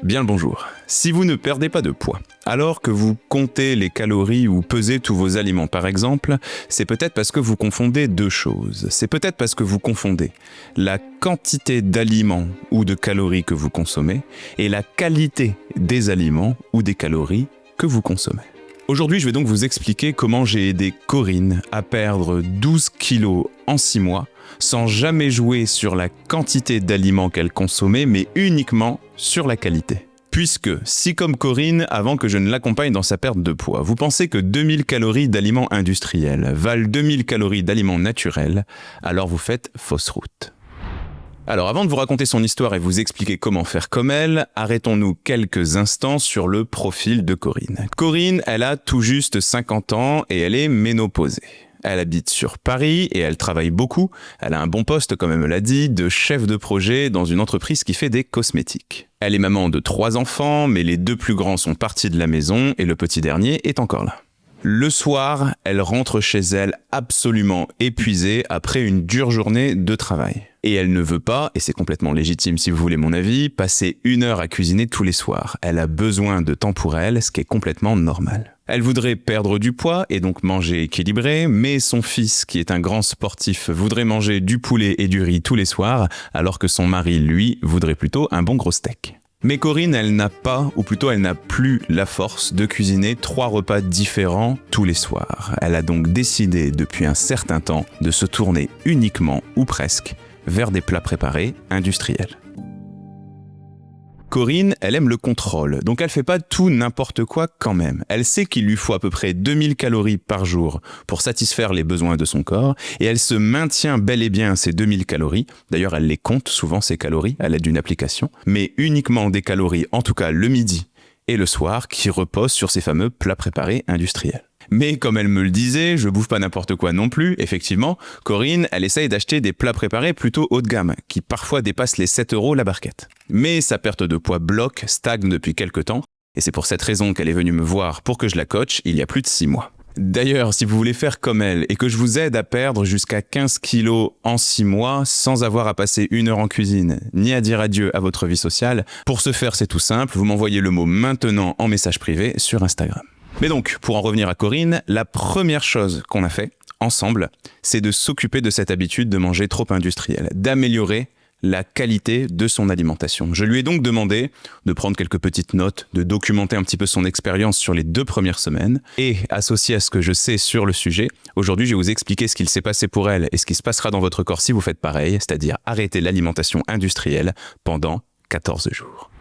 Bien le bonjour. Si vous ne perdez pas de poids, alors que vous comptez les calories ou pesez tous vos aliments par exemple, c'est peut-être parce que vous confondez deux choses. C'est peut-être parce que vous confondez la quantité d'aliments ou de calories que vous consommez et la qualité des aliments ou des calories que vous consommez. Aujourd'hui, je vais donc vous expliquer comment j'ai aidé Corinne à perdre 12 kilos en 6 mois sans jamais jouer sur la quantité d'aliments qu'elle consommait, mais uniquement sur la qualité. Puisque, si comme Corinne, avant que je ne l'accompagne dans sa perte de poids, vous pensez que 2000 calories d'aliments industriels valent 2000 calories d'aliments naturels, alors vous faites fausse route. Alors avant de vous raconter son histoire et vous expliquer comment faire comme elle, arrêtons-nous quelques instants sur le profil de Corinne. Corinne, elle a tout juste 50 ans et elle est ménopausée. Elle habite sur Paris et elle travaille beaucoup. Elle a un bon poste, comme elle me l'a dit, de chef de projet dans une entreprise qui fait des cosmétiques. Elle est maman de 3 enfants, mais les 2 plus grands sont partis de la maison et le petit dernier est encore là. Le soir, elle rentre chez elle absolument épuisée après une dure journée de travail. Et elle ne veut pas, et c'est complètement légitime si vous voulez mon avis, passer 1 heure à cuisiner tous les soirs. Elle a besoin de temps pour elle, ce qui est complètement normal. Elle voudrait perdre du poids et donc manger équilibré, mais son fils, qui est un grand sportif, voudrait manger du poulet et du riz tous les soirs, alors que son mari, lui, voudrait plutôt un bon gros steak. Mais Corinne, elle n'a pas, ou plutôt elle n'a plus la force de cuisiner 3 repas différents tous les soirs. Elle a donc décidé depuis un certain temps de se tourner uniquement, ou presque, vers des plats préparés industriels. Corinne, elle aime le contrôle, donc elle fait pas tout n'importe quoi quand même. Elle sait qu'il lui faut à peu près 2000 calories par jour pour satisfaire les besoins de son corps, et elle se maintient bel et bien à ces 2000 calories. D'ailleurs, elle les compte souvent ces calories à l'aide d'une application, mais uniquement des calories, en tout cas le midi et le soir, qui reposent sur ces fameux plats préparés industriels. Mais comme elle me le disait, je bouffe pas n'importe quoi non plus, effectivement, Corinne, elle essaye d'acheter des plats préparés plutôt haut de gamme, qui parfois dépassent les 7 € la barquette. Mais sa perte de poids bloque, stagne depuis quelques temps, et c'est pour cette raison qu'elle est venue me voir pour que je la coache il y a plus de 6 mois. D'ailleurs, si vous voulez faire comme elle et que je vous aide à perdre jusqu'à 15 kilos en 6 mois sans avoir à passer 1 heure en cuisine, ni à dire adieu à votre vie sociale, pour ce faire c'est tout simple, vous m'envoyez le mot maintenant en message privé sur Instagram. Mais donc, pour en revenir à Corinne, la première chose qu'on a fait, ensemble, c'est de s'occuper de cette habitude de manger trop industriel, d'améliorer la qualité de son alimentation. Je lui ai donc demandé de prendre quelques petites notes, de documenter un petit peu son expérience sur les 2 premières semaines, et associé à ce que je sais sur le sujet, aujourd'hui je vais vous expliquer ce qu'il s'est passé pour elle et ce qui se passera dans votre corps si vous faites pareil, c'est-à-dire arrêter l'alimentation industrielle pendant 14 jours.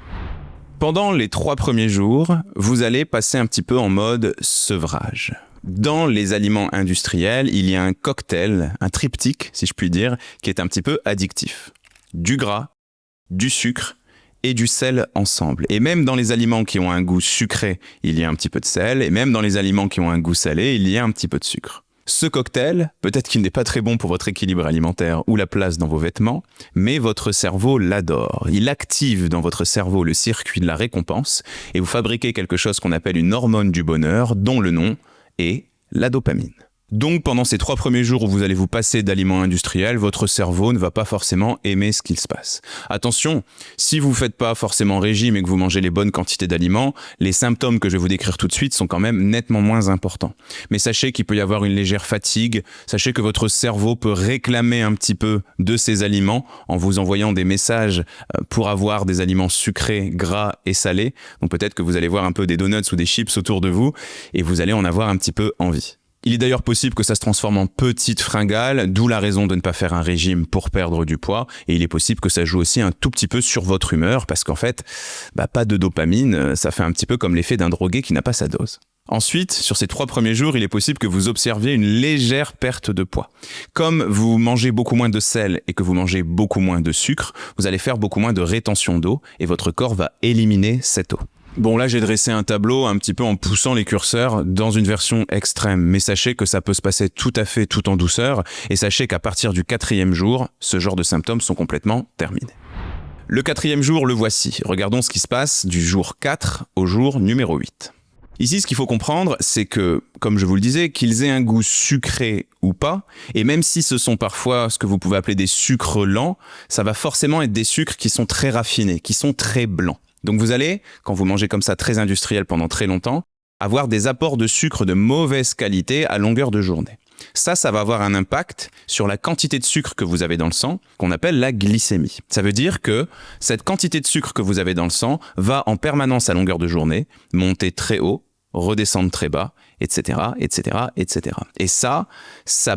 Pendant les 3 premiers jours, vous allez passer un petit peu en mode sevrage. Dans les aliments industriels, il y a un cocktail, un triptyque, si je puis dire, qui est un petit peu addictif. Du gras, du sucre et du sel ensemble. Et même dans les aliments qui ont un goût sucré, il y a un petit peu de sel, et même dans les aliments qui ont un goût salé, il y a un petit peu de sucre. Ce cocktail, peut-être qu'il n'est pas très bon pour votre équilibre alimentaire ou la place dans vos vêtements, mais votre cerveau l'adore. Il active dans votre cerveau le circuit de la récompense et vous fabriquez quelque chose qu'on appelle une hormone du bonheur, dont le nom est la dopamine. Donc pendant ces 3 premiers jours où vous allez vous passer d'aliments industriels, votre cerveau ne va pas forcément aimer ce qu'il se passe. Attention, si vous ne faites pas forcément régime et que vous mangez les bonnes quantités d'aliments, les symptômes que je vais vous décrire tout de suite sont quand même nettement moins importants. Mais sachez qu'il peut y avoir une légère fatigue, sachez que votre cerveau peut réclamer un petit peu de ces aliments en vous envoyant des messages pour avoir des aliments sucrés, gras et salés. Donc peut-être que vous allez voir un peu des donuts ou des chips autour de vous et vous allez en avoir un petit peu envie. Il est d'ailleurs possible que ça se transforme en petite fringale, d'où la raison de ne pas faire un régime pour perdre du poids. Et il est possible que ça joue aussi un tout petit peu sur votre humeur, parce qu'en fait, pas de dopamine, ça fait un petit peu comme l'effet d'un drogué qui n'a pas sa dose. Ensuite, sur ces 3 premiers jours, il est possible que vous observiez une légère perte de poids. Comme vous mangez beaucoup moins de sel et que vous mangez beaucoup moins de sucre, vous allez faire beaucoup moins de rétention d'eau et votre corps va éliminer cette eau. Bon, là, j'ai dressé un tableau un petit peu en poussant les curseurs dans une version extrême, mais sachez que ça peut se passer tout à fait tout en douceur, et sachez qu'à partir du 4e jour, ce genre de symptômes sont complètement terminés. Le 4e jour, le voici. Regardons ce qui se passe du jour 4 au jour numéro 8. Ici, ce qu'il faut comprendre, c'est que, comme je vous le disais, qu'ils aient un goût sucré ou pas, et même si ce sont parfois ce que vous pouvez appeler des sucres lents, ça va forcément être des sucres qui sont très raffinés, qui sont très blancs. Donc vous allez, quand vous mangez comme ça très industriel pendant très longtemps, avoir des apports de sucre de mauvaise qualité à longueur de journée. Ça va avoir un impact sur la quantité de sucre que vous avez dans le sang, qu'on appelle la glycémie. Ça veut dire que cette quantité de sucre que vous avez dans le sang va en permanence à longueur de journée monter très haut, redescendre très bas, etc., etc., etc. Et ça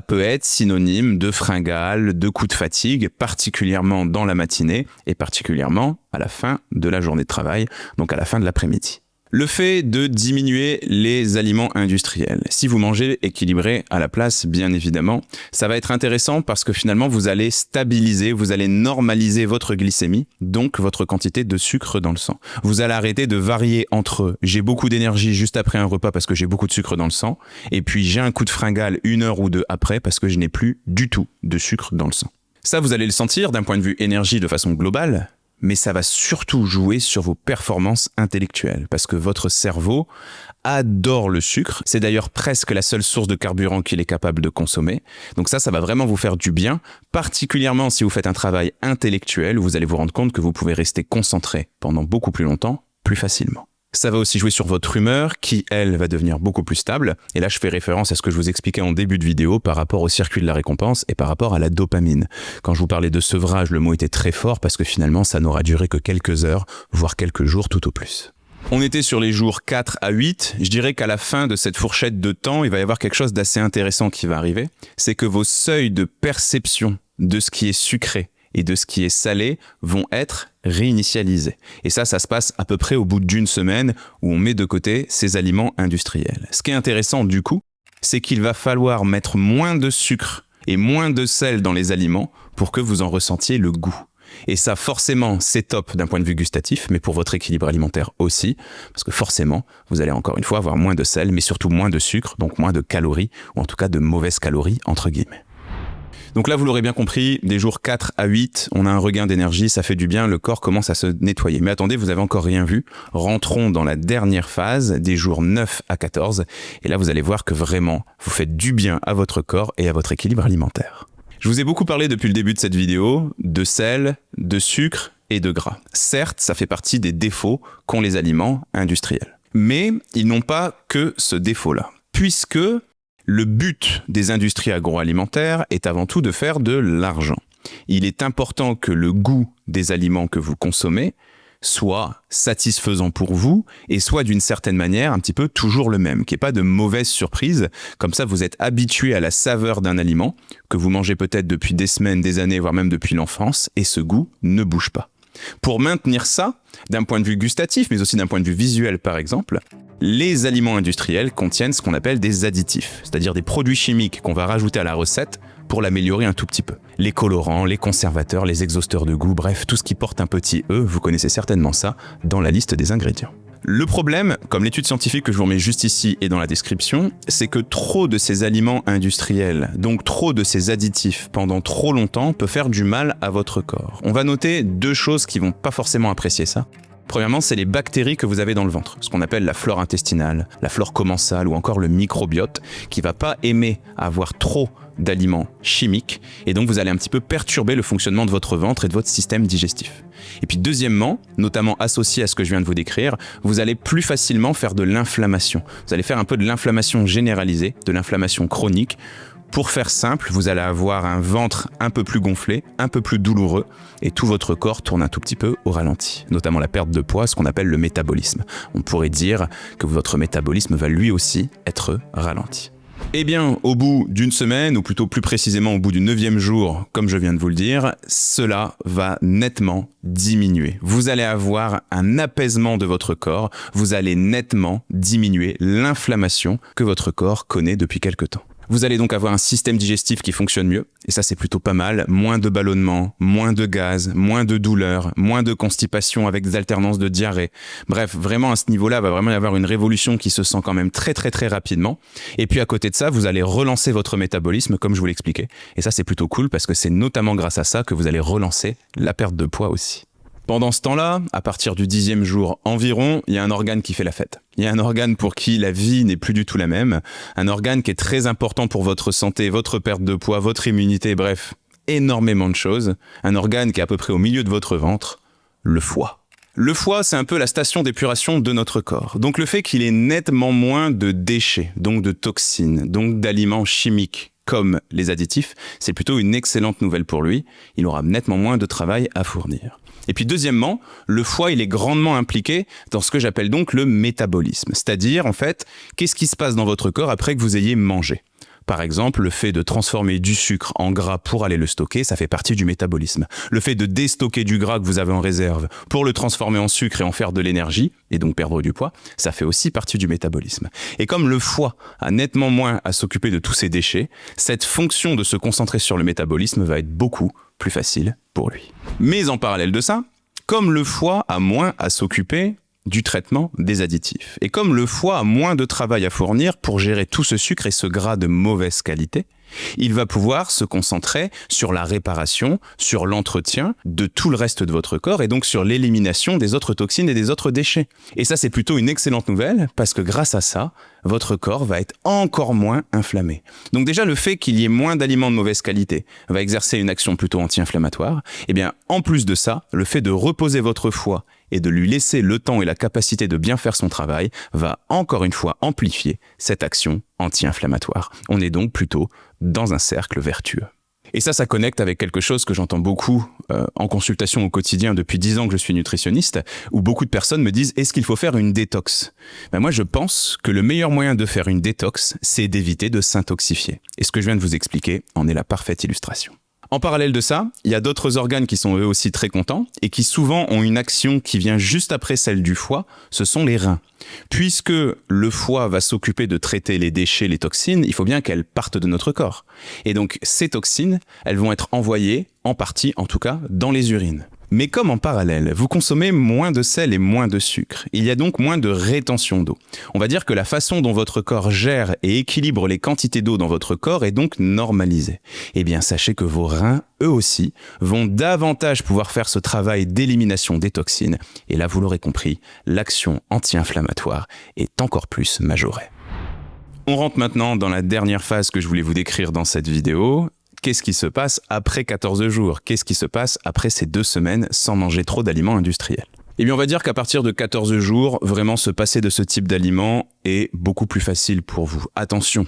peut être synonyme de fringale, de coup de fatigue, particulièrement dans la matinée et particulièrement à la fin de la journée de travail, donc à la fin de l'après-midi. Le fait de diminuer les aliments industriels, si vous mangez équilibré à la place, bien évidemment, ça va être intéressant parce que finalement, vous allez stabiliser, vous allez normaliser votre glycémie, donc votre quantité de sucre dans le sang. Vous allez arrêter de varier entre « j'ai beaucoup d'énergie juste après un repas parce que j'ai beaucoup de sucre dans le sang » et puis « j'ai un coup de fringale 1 heure ou 2 après parce que je n'ai plus du tout de sucre dans le sang ». Ça, vous allez le sentir d'un point de vue énergie de façon globale, mais ça va surtout jouer sur vos performances intellectuelles, parce que votre cerveau adore le sucre. C'est d'ailleurs presque la seule source de carburant qu'il est capable de consommer. Donc ça va vraiment vous faire du bien, particulièrement si vous faites un travail intellectuel, où vous allez vous rendre compte que vous pouvez rester concentré pendant beaucoup plus longtemps, plus facilement. Ça va aussi jouer sur votre humeur, qui, elle, va devenir beaucoup plus stable. Et là, je fais référence à ce que je vous expliquais en début de vidéo par rapport au circuit de la récompense et par rapport à la dopamine. Quand je vous parlais de sevrage, le mot était très fort parce que finalement, ça n'aura duré que quelques heures, voire quelques jours tout au plus. On était sur les jours 4 à 8. Je dirais qu'à la fin de cette fourchette de temps, il va y avoir quelque chose d'assez intéressant qui va arriver. C'est que vos seuils de perception de ce qui est sucré et de ce qui est salé vont être réinitialisés. Et ça se passe à peu près au bout d'1 semaine où on met de côté ces aliments industriels. Ce qui est intéressant du coup, c'est qu'il va falloir mettre moins de sucre et moins de sel dans les aliments pour que vous en ressentiez le goût. Et ça, forcément, c'est top d'un point de vue gustatif, mais pour votre équilibre alimentaire aussi, parce que forcément, vous allez encore une fois avoir moins de sel, mais surtout moins de sucre, donc moins de calories, ou en tout cas de mauvaises calories, entre guillemets. Donc là, vous l'aurez bien compris, des jours 4 à 8, on a un regain d'énergie, ça fait du bien, le corps commence à se nettoyer. Mais attendez, vous avez encore rien vu. Rentrons dans la dernière phase, des jours 9 à 14. Et là, vous allez voir que vraiment, vous faites du bien à votre corps et à votre équilibre alimentaire. Je vous ai beaucoup parlé depuis le début de cette vidéo de sel, de sucre et de gras. Certes, ça fait partie des défauts qu'ont les aliments industriels. Mais ils n'ont pas que ce défaut-là. Puisque le but des industries agroalimentaires est avant tout de faire de l'argent. Il est important que le goût des aliments que vous consommez soit satisfaisant pour vous et soit d'une certaine manière un petit peu toujours le même, qu'il n'y ait pas de mauvaises surprises. Comme ça, vous êtes habitué à la saveur d'un aliment que vous mangez peut-être depuis des semaines, des années, voire même depuis l'enfance, et ce goût ne bouge pas. Pour maintenir ça, d'un point de vue gustatif, mais aussi d'un point de vue visuel par exemple, les aliments industriels contiennent ce qu'on appelle des additifs, c'est-à-dire des produits chimiques qu'on va rajouter à la recette pour l'améliorer un tout petit peu. Les colorants, les conservateurs, les exhausteurs de goût, bref, tout ce qui porte un petit E, vous connaissez certainement ça dans la liste des ingrédients. Le problème, comme l'étude scientifique que je vous remets juste ici et dans la description, c'est que trop de ces aliments industriels, donc trop de ces additifs pendant trop longtemps peut faire du mal à votre corps. On va noter 2 choses qui vont pas forcément apprécier ça. Premièrement, c'est les bactéries que vous avez dans le ventre, ce qu'on appelle la flore intestinale, la flore commensale ou encore le microbiote, qui va pas aimer avoir trop d'aliments chimiques, et donc vous allez un petit peu perturber le fonctionnement de votre ventre et de votre système digestif. Et puis deuxièmement, notamment associé à ce que je viens de vous décrire, vous allez plus facilement faire de l'inflammation. Vous allez faire un peu de l'inflammation généralisée, de l'inflammation chronique. Pour faire simple, vous allez avoir un ventre un peu plus gonflé, un peu plus douloureux, et tout votre corps tourne un tout petit peu au ralenti, notamment la perte de poids, ce qu'on appelle le métabolisme. On pourrait dire que votre métabolisme va lui aussi être ralenti. Eh bien, au bout d'1 semaine, ou plutôt plus précisément au bout du 9e jour, comme je viens de vous le dire, cela va nettement diminuer. Vous allez avoir un apaisement de votre corps, vous allez nettement diminuer l'inflammation que votre corps connaît depuis quelque temps. Vous allez donc avoir un système digestif qui fonctionne mieux, et ça c'est plutôt pas mal, moins de ballonnement, moins de gaz, moins de douleur, moins de constipation avec des alternances de diarrhée. Bref, vraiment à ce niveau-là, va vraiment y avoir une révolution qui se sent quand même très très très rapidement. Et puis à côté de ça, vous allez relancer votre métabolisme comme je vous l'expliquais. Et ça c'est plutôt cool parce que c'est notamment grâce à ça que vous allez relancer la perte de poids aussi. Pendant ce temps-là, à partir du 10e jour environ, il y a un organe qui fait la fête. Il y a un organe pour qui la vie n'est plus du tout la même, un organe qui est très important pour votre santé, votre perte de poids, votre immunité, bref, énormément de choses. Un organe qui est à peu près au milieu de votre ventre, le foie. Le foie, c'est un peu la station d'épuration de notre corps. Donc le fait qu'il ait nettement moins de déchets, donc de toxines, donc d'aliments chimiques, comme les additifs, c'est plutôt une excellente nouvelle pour lui. Il aura nettement moins de travail à fournir. Et puis deuxièmement, le foie, il est grandement impliqué dans ce que j'appelle donc le métabolisme. C'est-à-dire, en fait, qu'est-ce qui se passe dans votre corps après que vous ayez mangé ? Par exemple, le fait de transformer du sucre en gras pour aller le stocker, ça fait partie du métabolisme. Le fait de déstocker du gras que vous avez en réserve pour le transformer en sucre et en faire de l'énergie, et donc perdre du poids, ça fait aussi partie du métabolisme. Et comme le foie a nettement moins à s'occuper de tous ces déchets, cette fonction de se concentrer sur le métabolisme va être beaucoup plus facile pour lui. Mais en parallèle de ça, comme le foie a moins à s'occuper du traitement des additifs. Et comme le foie a moins de travail à fournir pour gérer tout ce sucre et ce gras de mauvaise qualité, il va pouvoir se concentrer sur la réparation, sur l'entretien de tout le reste de votre corps et donc sur l'élimination des autres toxines et des autres déchets. Et ça, c'est plutôt une excellente nouvelle parce que grâce à ça, votre corps va être encore moins inflammé. Donc déjà, le fait qu'il y ait moins d'aliments de mauvaise qualité va exercer une action plutôt anti-inflammatoire. Et bien, en plus de ça, le fait de reposer votre foie et de lui laisser le temps et la capacité de bien faire son travail va encore une fois amplifier cette action anti-inflammatoire. On est donc plutôt dans un cercle vertueux. Et ça connecte avec quelque chose que j'entends beaucoup en consultation au quotidien depuis 10 ans que je suis nutritionniste, où beaucoup de personnes me disent « est-ce qu'il faut faire une détox ?» Moi, je pense que le meilleur moyen de faire une détox, c'est d'éviter de s'intoxifier. Et ce que je viens de vous expliquer en est la parfaite illustration. En parallèle de ça, il y a d'autres organes qui sont eux aussi très contents et qui souvent ont une action qui vient juste après celle du foie, ce sont les reins. Puisque le foie va s'occuper de traiter les déchets, les toxines, il faut bien qu'elles partent de notre corps. Et donc ces toxines, elles vont être envoyées, en partie en tout cas, dans les urines. Mais comme en parallèle, vous consommez moins de sel et moins de sucre, il y a donc moins de rétention d'eau. On va dire que la façon dont votre corps gère et équilibre les quantités d'eau dans votre corps est donc normalisée. Eh bien, sachez que vos reins, eux aussi, vont davantage pouvoir faire ce travail d'élimination des toxines. Et là, vous l'aurez compris, l'action anti-inflammatoire est encore plus majorée. On rentre maintenant dans la dernière phase que je voulais vous décrire dans cette vidéo. Qu'est-ce qui se passe après 14 jours? Qu'est-ce qui se passe après ces 2 semaines sans manger trop d'aliments industriels? Eh bien, on va dire qu'à partir de 14 jours, vraiment se passer de ce type d'aliments est beaucoup plus facile pour vous. Attention,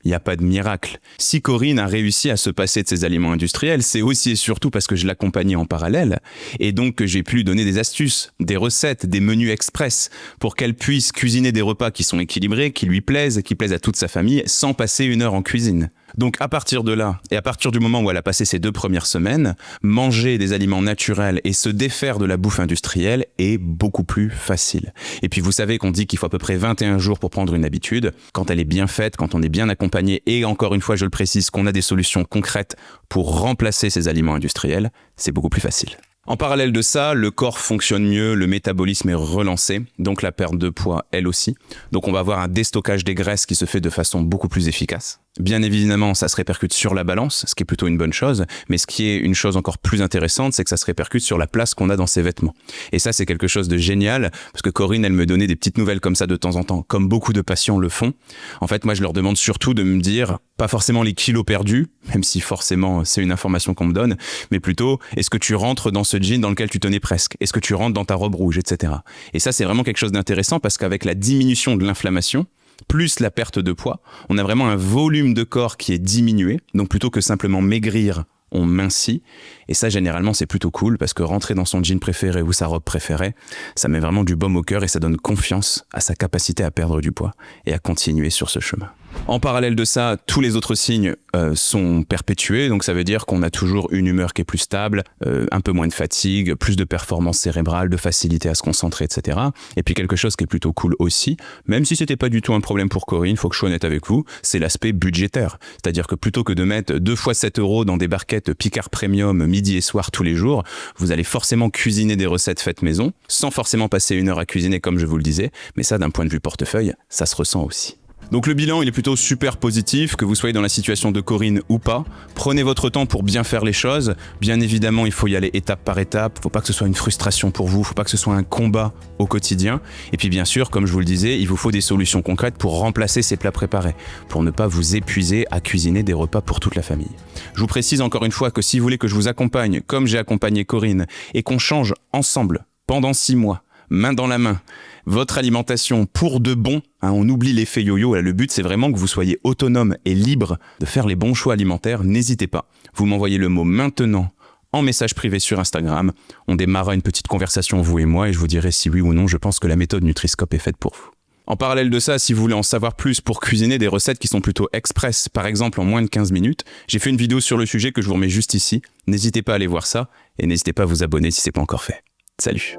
il n'y a pas de miracle. Si Corinne a réussi à se passer de ces aliments industriels, c'est aussi et surtout parce que je l'accompagnais en parallèle et donc que j'ai pu lui donner des astuces, des recettes, des menus express pour qu'elle puisse cuisiner des repas qui sont équilibrés, qui lui plaisent, qui plaisent à toute sa famille sans passer 1 heure en cuisine. Donc à partir de là, et à partir du moment où elle a passé ces 2 premières semaines, manger des aliments naturels et se défaire de la bouffe industrielle est beaucoup plus facile. Et puis vous savez qu'on dit qu'il faut à peu près 21 jours pour prendre une habitude. Quand elle est bien faite, quand on est bien accompagné, et encore une fois je le précise, qu'on a des solutions concrètes pour remplacer ces aliments industriels, c'est beaucoup plus facile. En parallèle de ça, le corps fonctionne mieux, le métabolisme est relancé, donc la perte de poids elle aussi. Donc on va avoir un déstockage des graisses qui se fait de façon beaucoup plus efficace. Bien évidemment, ça se répercute sur la balance, ce qui est plutôt une bonne chose, mais ce qui est une chose encore plus intéressante, c'est que ça se répercute sur la place qu'on a dans ses vêtements. Et ça, c'est quelque chose de génial, parce que Corinne, elle me donnait des petites nouvelles comme ça de temps en temps, comme beaucoup de patients le font. En fait, moi, je leur demande surtout de me dire, pas forcément les kilos perdus, même si forcément c'est une information qu'on me donne, mais plutôt, est-ce que tu rentres dans ce jean dans lequel tu tenais presque? Est-ce que tu rentres dans ta robe rouge, etc. Et ça, c'est vraiment quelque chose d'intéressant, parce qu'avec la diminution de l'inflammation, plus la perte de poids, on a vraiment un volume de corps qui est diminué. Donc plutôt que simplement maigrir, on mincit. Et ça, généralement, c'est plutôt cool parce que rentrer dans son jean préféré ou sa robe préférée, ça met vraiment du baume au cœur et ça donne confiance à sa capacité à perdre du poids et à continuer sur ce chemin. En parallèle de ça, tous les autres signes sont perpétués, donc ça veut dire qu'on a toujours une humeur qui est plus stable, un peu moins de fatigue, plus de performance cérébrale, de facilité à se concentrer, etc. Et puis quelque chose qui est plutôt cool aussi, même si c'était pas du tout un problème pour Corinne, faut que je sois honnête avec vous, c'est l'aspect budgétaire. C'est-à-dire que plutôt que de mettre 2 fois 7 € dans des barquettes Picard Premium midi et soir tous les jours, vous allez forcément cuisiner des recettes faites maison, sans forcément passer 1 heure à cuisiner comme je vous le disais, mais ça d'un point de vue portefeuille, ça se ressent aussi. Donc le bilan, il est plutôt super positif, que vous soyez dans la situation de Corinne ou pas. Prenez votre temps pour bien faire les choses. Bien évidemment, il faut y aller étape par étape. Faut pas que ce soit une frustration pour vous, faut pas que ce soit un combat au quotidien. Et puis bien sûr, comme je vous le disais, il vous faut des solutions concrètes pour remplacer ces plats préparés, pour ne pas vous épuiser à cuisiner des repas pour toute la famille. Je vous précise encore une fois que si vous voulez que je vous accompagne, comme j'ai accompagné Corinne, et qu'on change ensemble pendant 6 mois, main dans la main, votre alimentation pour de bon, on oublie l'effet yo-yo, là, le but c'est vraiment que vous soyez autonome et libre de faire les bons choix alimentaires, n'hésitez pas. Vous m'envoyez le mot maintenant en message privé sur Instagram, on démarrera une petite conversation vous et moi et je vous dirai si oui ou non je pense que la méthode Nutri-Scope est faite pour vous. En parallèle de ça, si vous voulez en savoir plus pour cuisiner des recettes qui sont plutôt express, par exemple en moins de 15 minutes, j'ai fait une vidéo sur le sujet que je vous remets juste ici, n'hésitez pas à aller voir ça et n'hésitez pas à vous abonner si c'est pas encore fait. Salut!